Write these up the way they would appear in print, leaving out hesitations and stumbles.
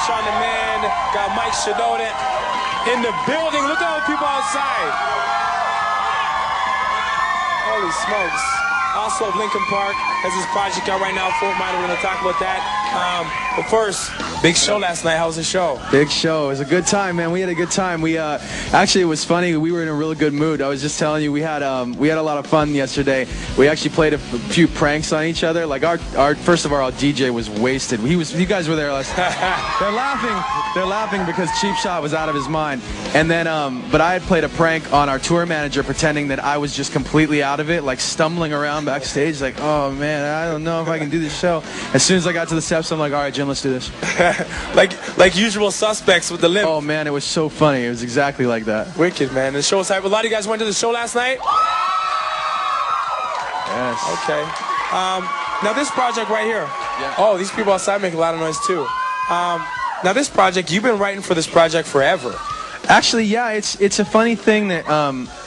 Sean the Man, got Mike Shinoda in the building. Look at all the people outside. Holy smokes. Also, Linkin Park has his project out right now, Fort Minor. We're going to talk about that. But first, big show last night. How was the show? Big show. It was a good time, man. We had a good time. We actually, it was funny. We were in a really good mood. I was just telling you, we had a lot of fun yesterday. We actually played a few pranks on each other. Like our first of all, our DJ was wasted. You guys were there last. They're laughing. They're laughing because Cheap Shot was out of his mind. And then, but I had played a prank on our tour manager, pretending that I was just completely out of it, like stumbling around backstage, like, oh man, I don't know if I can do this show. As soon as I got to the steps, I'm like, all right, Jim, let's do this. like usual suspects with the limp. Oh man, it was so funny. It was exactly like that. Wicked, man. The show was hype. A lot of you guys went to the show last night? Yes. Okay. Now this project right here. Yeah. Oh, these people outside make a lot of noise too. Now this project, you've been writing for this project forever. Actually, yeah, it's a funny thing that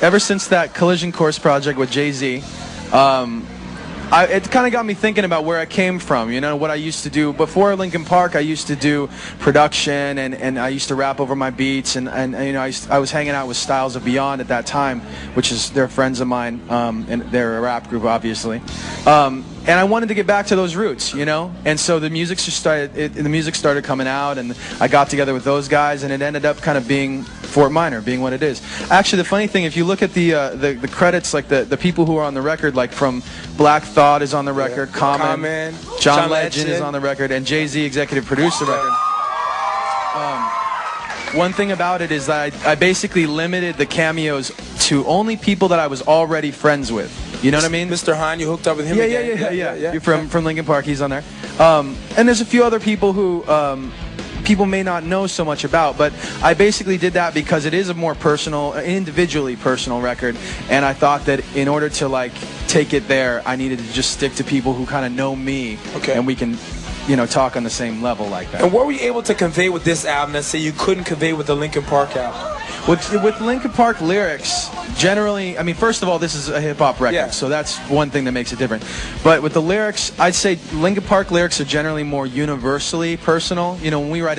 ever since that Collision Course project with Jay-Z, it kind of got me thinking about where I came from, you know, what I used to do. Before Linkin Park, I used to do production, and I used to rap over my beats, and you know, I was hanging out with Styles of Beyond at that time, which is, they're friends of mine, and they're a rap group, obviously. And I wanted to get back to those roots, you know, and so the music started coming out, and I got together with those guys, and it ended up kind of being Fort Minor, being what it is. Actually, the funny thing, if you look at the credits, like the people who are on the record, like from Black Thought is on the record, yeah. Common, John Legend is on the record, and Jay-Z executive produced the record. One thing about it is that I basically limited the cameos to only people that I was already friends with. You know what I mean? Mr. Hahn, you hooked up with him again? Yeah. You're from Linkin Park, he's on there. And there's a few other people who people may not know so much about, but I basically did that because it is a more personal, individually personal record, and I thought that in order to like take it there, I needed to just stick to people who kind of know me, okay, and we can, you know, talk on the same level like that. And what were you able to convey with this album that say you couldn't convey with the Linkin Park album? With Linkin Park lyrics, generally, I mean, first of all, this is a hip-hop record, yeah, so that's one thing that makes it different. But with the lyrics, I'd say Linkin Park lyrics are generally more universally personal. You know, when we write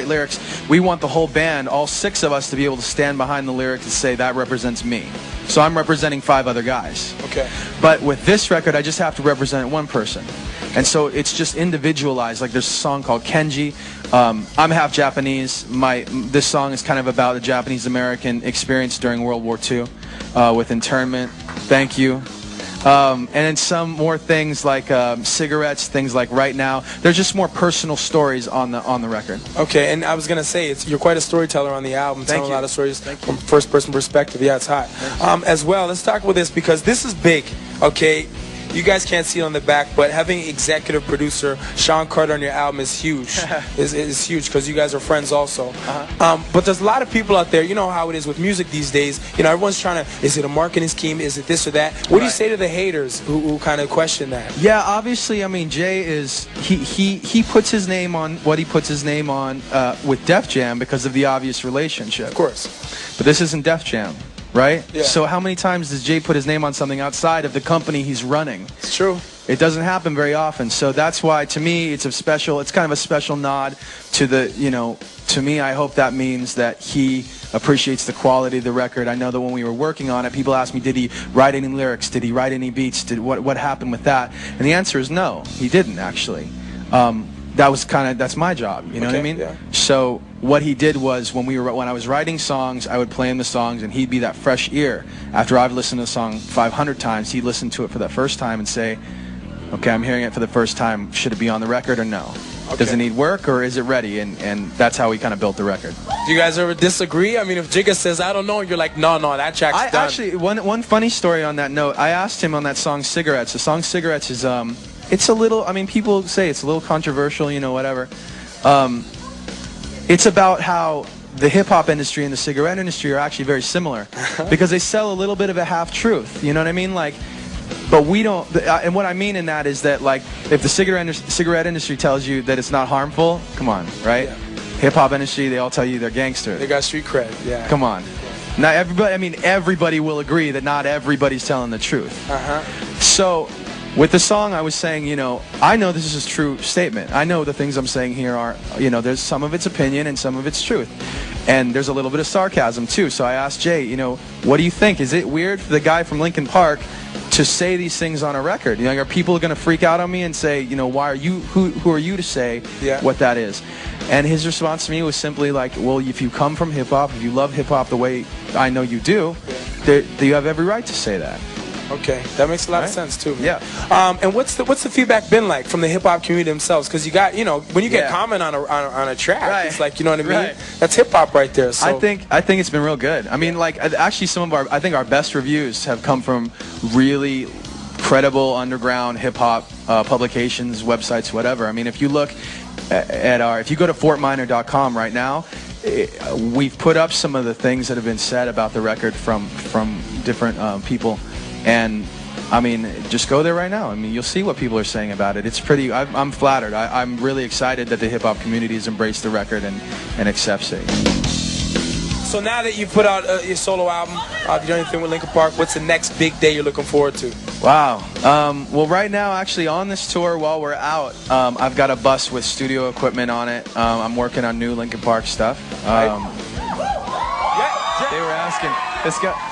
lyrics, we want the whole band, all 6 of us, to be able to stand behind the lyric and say, that represents me. So I'm representing 5 other guys. Okay. But with this record, I just have to represent one person. And so it's just individualized. Like there's a song called Kenji. I'm half Japanese. This song is kind of about the Japanese-American experience during World War II with internment. Thank you. And then some more things like cigarettes, things like Right Now. They're just more personal stories on the record. Okay, and I was gonna say you're quite a storyteller on the album, telling a lot of stories from first-person perspective. Yeah, it's hot. As well, let's talk about this because this is big. Okay. You guys can't see it on the back, but having executive producer Sean Carter on your album is huge. is huge because you guys are friends also. But there's a lot of people out there, you know how it is with music these days. You know, everyone's trying to, is it a marketing scheme? Is it this or that? What do you say to the haters who kind of question that? Yeah, obviously, I mean, Jay is, he puts his name on what he puts his name on with Def Jam because of the obvious relationship. Of course. But this isn't Def Jam. Right? Yeah. So how many times does Jay put his name on something outside of the company he's running? It's true. It doesn't happen very often. So that's why, to me, it's kind of a special nod to the, you know, to me, I hope that means that he appreciates the quality of the record. I know that when we were working on it, people asked me, did he write any lyrics? Did he write any beats? What happened with that? And the answer is no, he didn't actually. That's my job, you know what I mean? Yeah. So what he did was when I was writing songs, I would play him the songs, and he'd be that fresh ear. After I've listened to the song 500 times, he'd listen to it for the first time and say, okay, I'm hearing it for the first time. Should it be on the record or no? Okay. Does it need work or is it ready? And that's how we kind of built the record. Do you guys ever disagree? I mean, if Jigga says, I don't know, you're like, no, that track's done. Actually, one funny story on that note, I asked him on that song Cigarettes. The song Cigarettes is, it's a little, I mean, people say it's a little controversial, you know, whatever. It's about how the hip-hop industry and the cigarette industry are actually very similar because they sell a little bit of a half-truth, you know what I mean? Like, but we don't, and what I mean in that is that, like, if the cigarette industry tells you that it's not harmful, come on, right? Yeah. Hip-hop industry, they all tell you they're gangster. They got street cred, yeah. Come on. Not everybody, I mean, everybody will agree that not everybody's telling the truth. So with the song, I was saying, I know this is a true statement. I know the things I'm saying here are, there's some of it's opinion and some of it's truth. And there's a little bit of sarcasm, too. So I asked Jay, what do you think? Is it weird for the guy from Linkin Park to say these things on a record? Are people going to freak out on me and say, why are you, who are you to say what that is? And his response to me was simply like, well, if you come from hip-hop, if you love hip-hop the way I know you do, you have every right to say that. Okay, that makes a lot of sense too, man. Yeah. And what's the feedback been like from the hip hop community themselves? Because you got, when you get comment on a track, it's like, you know what I mean? That's hip hop right there. So. I think it's been real good. I mean, like actually, some of I think our best reviews have come from really credible underground hip hop publications, websites, whatever. I mean, if you look at if you go to fortminor.com right now, we've put up some of the things that have been said about the record from different people. And I mean, just go there right now. I mean, you'll see what people are saying about it. It's pretty. I'm flattered. I'm really excited that the hip hop community has embraced the record and accepts it. So now that you've put out your solo album, you done anything with Linkin Park? What's the next big day you're looking forward to? Wow. Well, right now, actually, on this tour, while we're out, I've got a bus with studio equipment on it. I'm working on new Linkin Park stuff.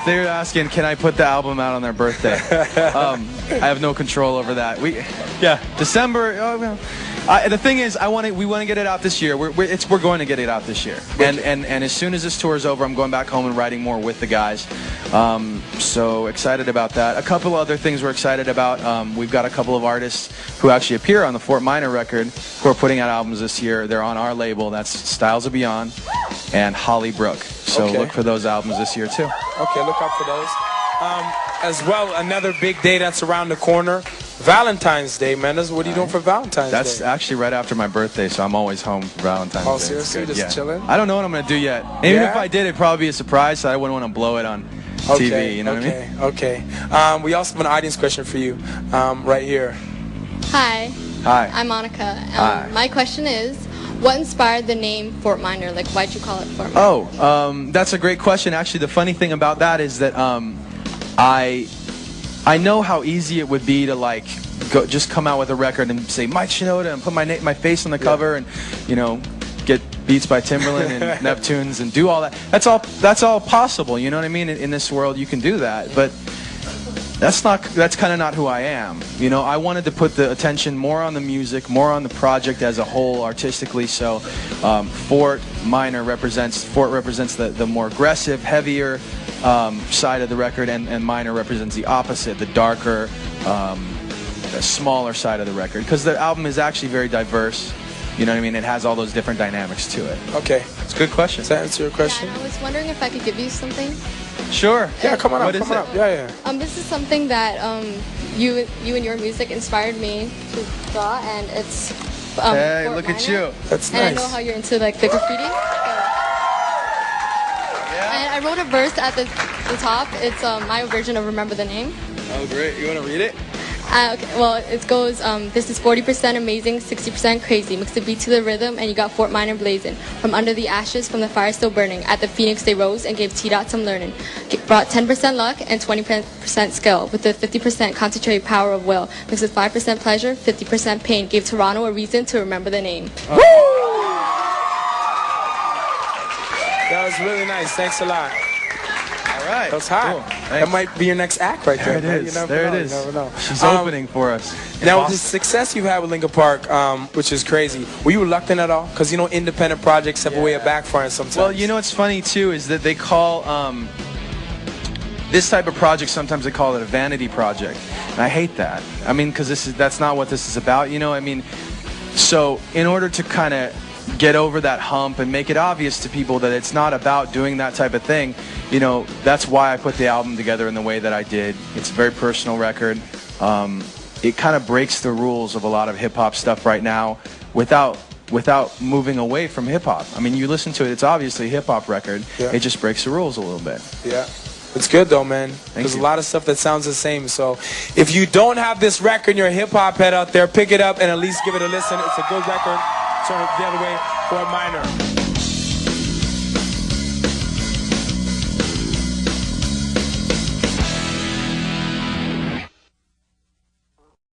They were asking, can I put the album out on their birthday? I have no control over that. December. Oh, well. The thing is, we want to get it out this year. We're going to get it out this year. And as soon as this tour is over, I'm going back home and writing more with the guys. So excited about that. A couple other things we're excited about. We've got a couple of artists who actually appear on the Fort Minor record who are putting out albums this year. They're on our label. That's Styles of Beyond and Holly Brook. So look for those albums this year too. Okay, look out for those. As well, another big day that's around the corner, Valentine's Day, man. What are you doing for Valentine's Day? That's actually right after my birthday, so I'm always home for Valentine's Day. Oh, seriously? Just chilling? I don't know what I'm going to do yet. Even if I did, it'd probably be a surprise, so I wouldn't want to blow it on TV, you know what I mean? Okay. We also have an audience question for you right here. Hi. Hi. I'm Monica. Hi. My question is, what inspired the name Fort Minor? Like, why'd you call it Fort Minor? Oh, that's a great question. Actually, the funny thing about that is that I know how easy it would be to just come out with a record and say Mike Shinoda and put my face on the cover and get beats by Timberland and Neptunes and do all that. That's all possible. You know what I mean? In this world, you can do that, but that's kind of not who I am. I wanted to put the attention more on the music, more on the project as a whole artistically. So Fort represents the more aggressive, heavier side of the record, and Minor represents the opposite, the darker, smaller side of the record. Because the album is actually very diverse. You know what I mean? It has all those different dynamics to it. Okay. It's a good question. Does that answer your question? Yeah, and I was wondering if I could give you something. Sure. Yeah, come on up. What is it? Yeah. This is something that you and your music inspired me to draw, and it's hey, Fort look Minor. at you. That's nice. And I know how you're into the graffiti. And I wrote a verse at the top. It's my version of Remember the Name. Oh, great. You want to read it? Okay, well, it goes, this is 40% amazing, 60% crazy. Mix the beat to the rhythm, and you got Fort Minor blazing. From under the ashes, from the fire still burning. At the Phoenix they rose and gave T-Dot some learning. Brought 10% luck and 20% skill, with the 50% concentrated power of will. Mixed with 5% pleasure, 50% pain. Gave Toronto a reason to remember the name. Woo! That was really nice. Thanks a lot. All right. That was hot. Cool. That might be your next act right there. There it is. You There know, it is. You never know. She's opening for us. Now, with the success you've had with Linkin Park, which is crazy, were you reluctant at all? Because, independent projects have a way of backfiring sometimes. Well, what's funny, too, is that they call this type of project, sometimes they call it a vanity project. And I hate that. I mean, because that's not what this is about, I mean, so in order to kind of get over that hump and make it obvious to people that it's not about doing that type of thing, that's why I put the album together in the way that I did. It's a very personal record. It kind of breaks the rules of a lot of hip-hop stuff right now without moving away from hip-hop. I mean, you listen to it, it's obviously a hip-hop record. Yeah. It just breaks the rules a little bit. Yeah. It's good, though, man. There's a lot of stuff that sounds the same. So if you don't have this record, you're a hip-hop head out there, pick it up and at least give it a listen. It's a good record. Turn it the other way, Fort Minor.